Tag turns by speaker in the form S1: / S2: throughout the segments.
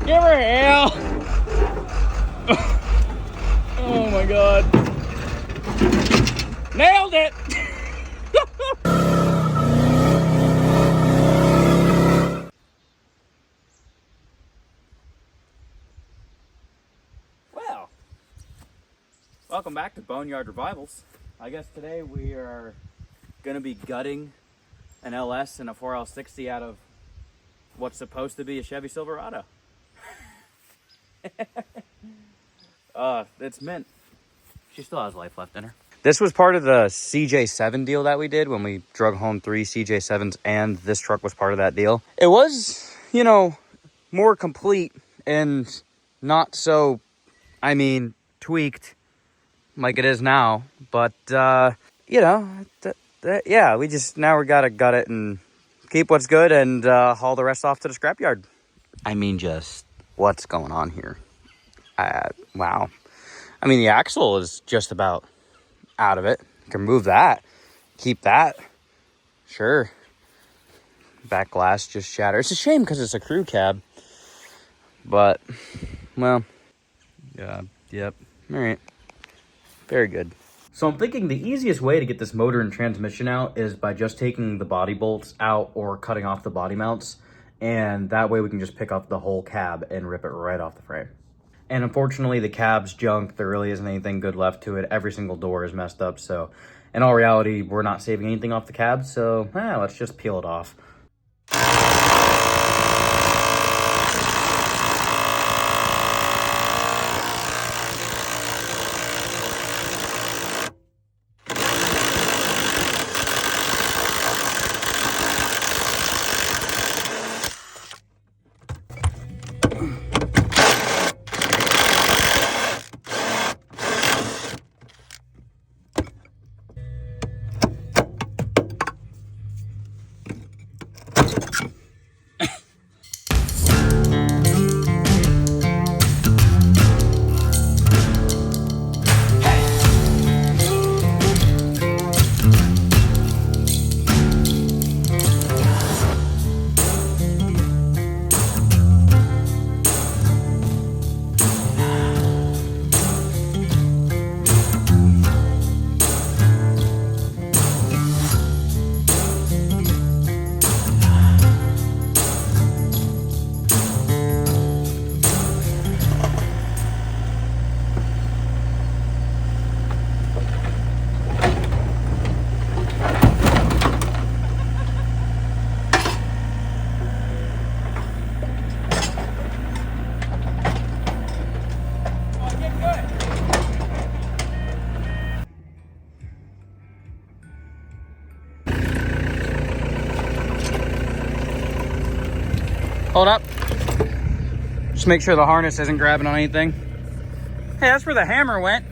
S1: Give her hell. Oh my God. Nailed it. Well, welcome back to Boneyard Revivals. I guess today we are going to be gutting an LS and a 4L60 out of what's supposed to be a Chevy Silverado. It's mint. She still has life left in her. This was part of the CJ7 deal that we did when we drug home 3 CJ7s, and this truck was part of that deal. It was, you know, more complete and not so, I mean, tweaked like it is now. But, you know, yeah, now we gotta gut it and keep what's good and haul the rest off to the scrapyard. I mean, just what's going on here? Wow. I mean, the axle is just about out of it. You can remove that. Keep that. Sure. Back glass just shattered. It's a shame because it's a crew cab. But, well, yeah, yep. All right. Very good. So I'm thinking the easiest way to get this motor and transmission out is by just taking the body bolts out or cutting off the body mounts. And that way we can just pick up the whole cab and rip it right off the frame. And unfortunately, the cab's junk. There really isn't anything good left to it. Every single door is messed up. So in all reality, we're not saving anything off the cab. So let's just peel it off. Hold up. Just make sure the harness isn't grabbing on anything. Hey, that's where the hammer went.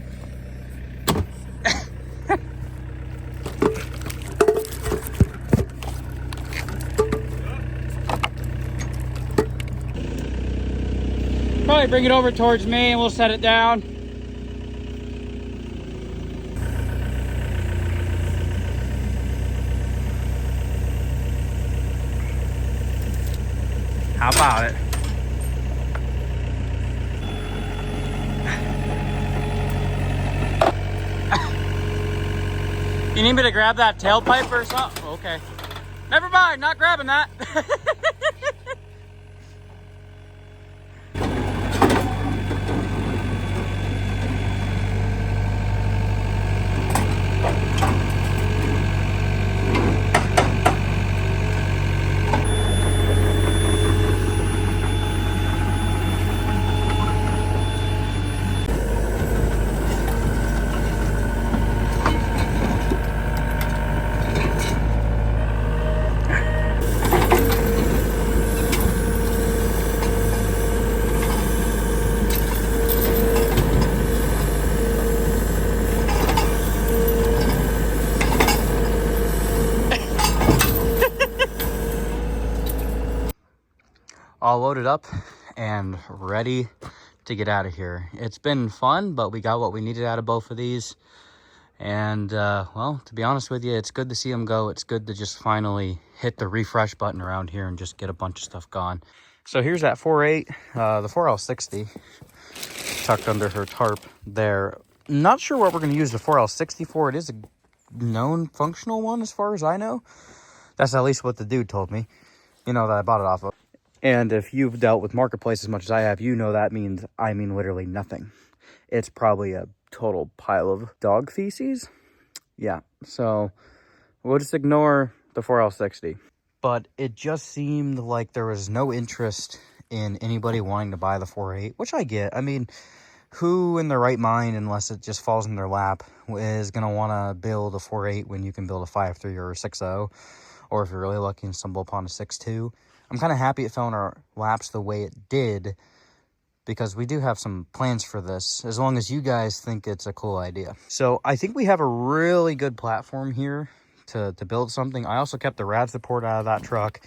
S1: Probably bring it over towards me and we'll set it down. How about it? You need me to grab that tailpipe or something? Okay. Never mind, not grabbing that. All loaded up and ready to get out of here. It's been fun, but we got what we needed out of both of these. And well, to be honest with you, it's good to see them go. It's good to just finally hit the refresh button around here and just get a bunch of stuff gone. So here's that 4.8, the 4L60 tucked under her tarp there. Not sure what we're going to use the 4L60 for. It is a known functional one as far as I know. That's at least what the dude told me, you know, that I bought it off of. And if you've dealt with Marketplace as much as I have, you know that means, I mean literally nothing. It's probably a total pile of dog feces. Yeah, so we'll just ignore the 4L60. But it just seemed like there was no interest in anybody wanting to buy the 4.8, which I get. I mean, who in their right mind, unless it just falls in their lap, is going to want to build a 4.8 when you can build a 5.3 or a 6.0, or if you're really lucky and stumble upon a 6.2. I'm kind of happy it fell in our laps the way it did, because we do have some plans for this, as long as you guys think it's a cool idea. So I think we have a really good platform here to build something. I also kept the rad support out of that truck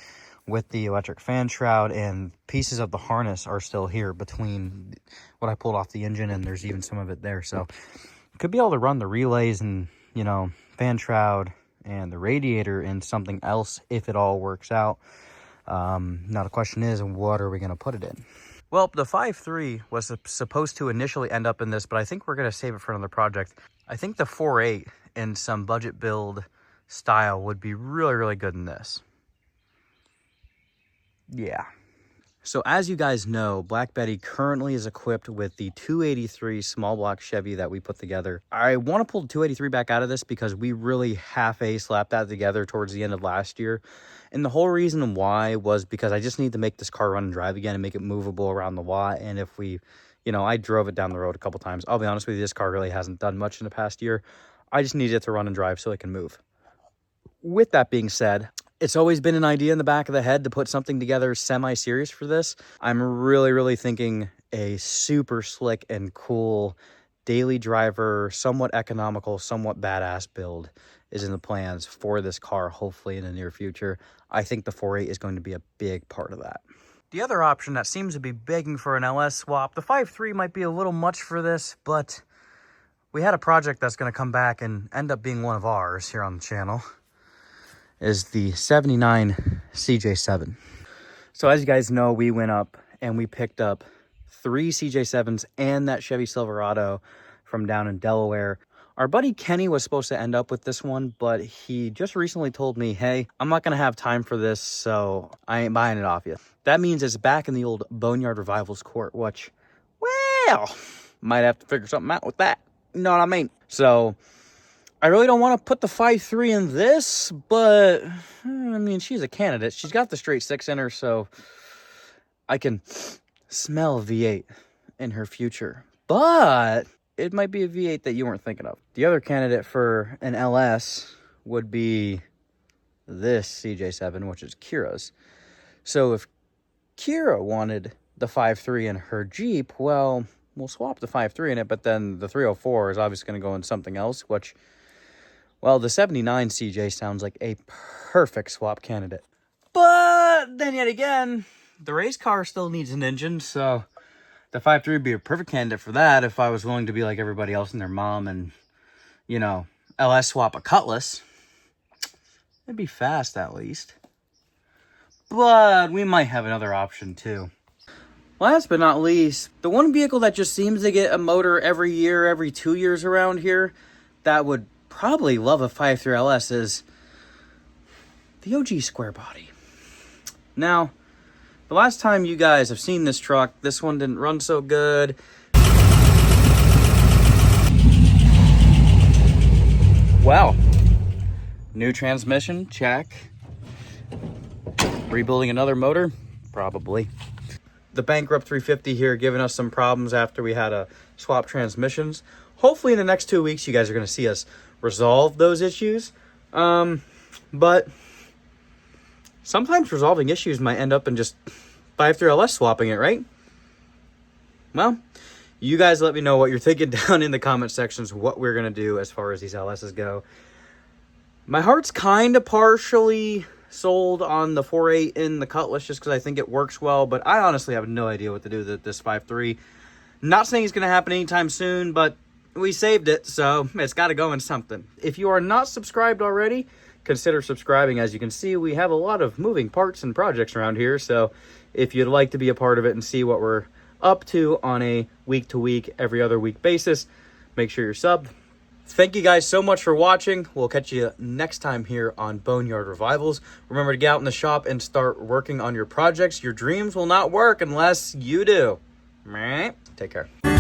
S1: with the electric fan shroud, and pieces of the harness are still here between what I pulled off the engine, and there's even some of it there. So could be able to run the relays and, you know, fan shroud and the radiator in something else if it all works out. Now the question is, what are we going to put it in? Well, the 5.3 was supposed to initially end up in this, but I think we're going to save it for another project. I think the 4.8 in some budget build style would be really, really good in this. Yeah. So as you guys know, Black Betty currently is equipped with the 283 small block Chevy that we put together. I want to pull the 283 back out of this because we really half-a slapped that together towards the end of last year. And the whole reason why was because I just need to make this car run and drive again and make it movable around the lot. And if we, you know, I drove it down the road a couple times. I'll be honest with you, this car really hasn't done much in the past year. I just need it to run and drive so it can move. With that being said, it's always been an idea in the back of the head to put something together semi-serious for this. I'm really, really thinking a super slick and cool daily driver, somewhat economical, somewhat badass build is in the plans for this car, hopefully in the near future. I think the 4.8 is going to be a big part of that. The other option that seems to be begging for an LS swap, the 5.3 might be a little much for this, but we had a project that's going to come back and end up being one of ours here on the channel, is the 79 CJ7. So as you guys know, we went up and we picked up 3 CJ7s and that Chevy Silverado from down in Delaware. Our buddy Kenny was supposed to end up with this one, but he just recently told me, hey, I'm not going to have time for this, so I ain't buying it off you. That means it's back in the old Boneyard Revivals court, which, well, might have to figure something out with that. You know what I mean? So I really don't want to put the 5.3 in this, but, I mean, she's a candidate. She's got the straight 6 in her, so I can smell V8 in her future. But it might be a V8 that you weren't thinking of. The other candidate for an LS would be this CJ7, which is Kira's. So if Kira wanted the 5.3 in her Jeep, well, we'll swap the 5.3 in it, but then the 304 is obviously going to go in something else, which, well, the 79 CJ sounds like a perfect swap candidate. But then yet again, the race car still needs an engine, so the 5.3 would be a perfect candidate for that if I was willing to be like everybody else and their mom and, you know, LS swap a Cutlass. It'd be fast at least. But we might have another option too. Last but not least, the one vehicle that just seems to get a motor every year, every 2 years around here, that would probably love a 5.3 LS is the OG square body. Now, the last time you guys have seen this truck, this one didn't run so good. Well, new transmission, check. Rebuilding another motor, probably. The bankrupt 350 here giving us some problems after we had to swap transmissions. Hopefully in the next 2 weeks, you guys are going to see us resolve those issues. But sometimes resolving issues might end up in just 5.3 LS swapping it, right? Well, you guys let me know what you're thinking down in the comment sections, what we're going to do as far as these LSs go. My heart's kind of partially sold on the 4.8 in the Cutlass just because I think it works well, but I honestly have no idea what to do with this 5.3. Not saying it's going to happen anytime soon, but we saved it, so it's got to go in something. If you are not subscribed already, consider subscribing. As you can see, we have a lot of moving parts and projects around here. So if you'd like to be a part of it and see what we're up to on a week-to-week, every other week basis, make sure you're subbed. Thank you guys so much for watching. We'll catch you next time here on Boneyard Revivals. Remember to get out in the shop and start working on your projects. Your dreams will not work unless you do. Take care.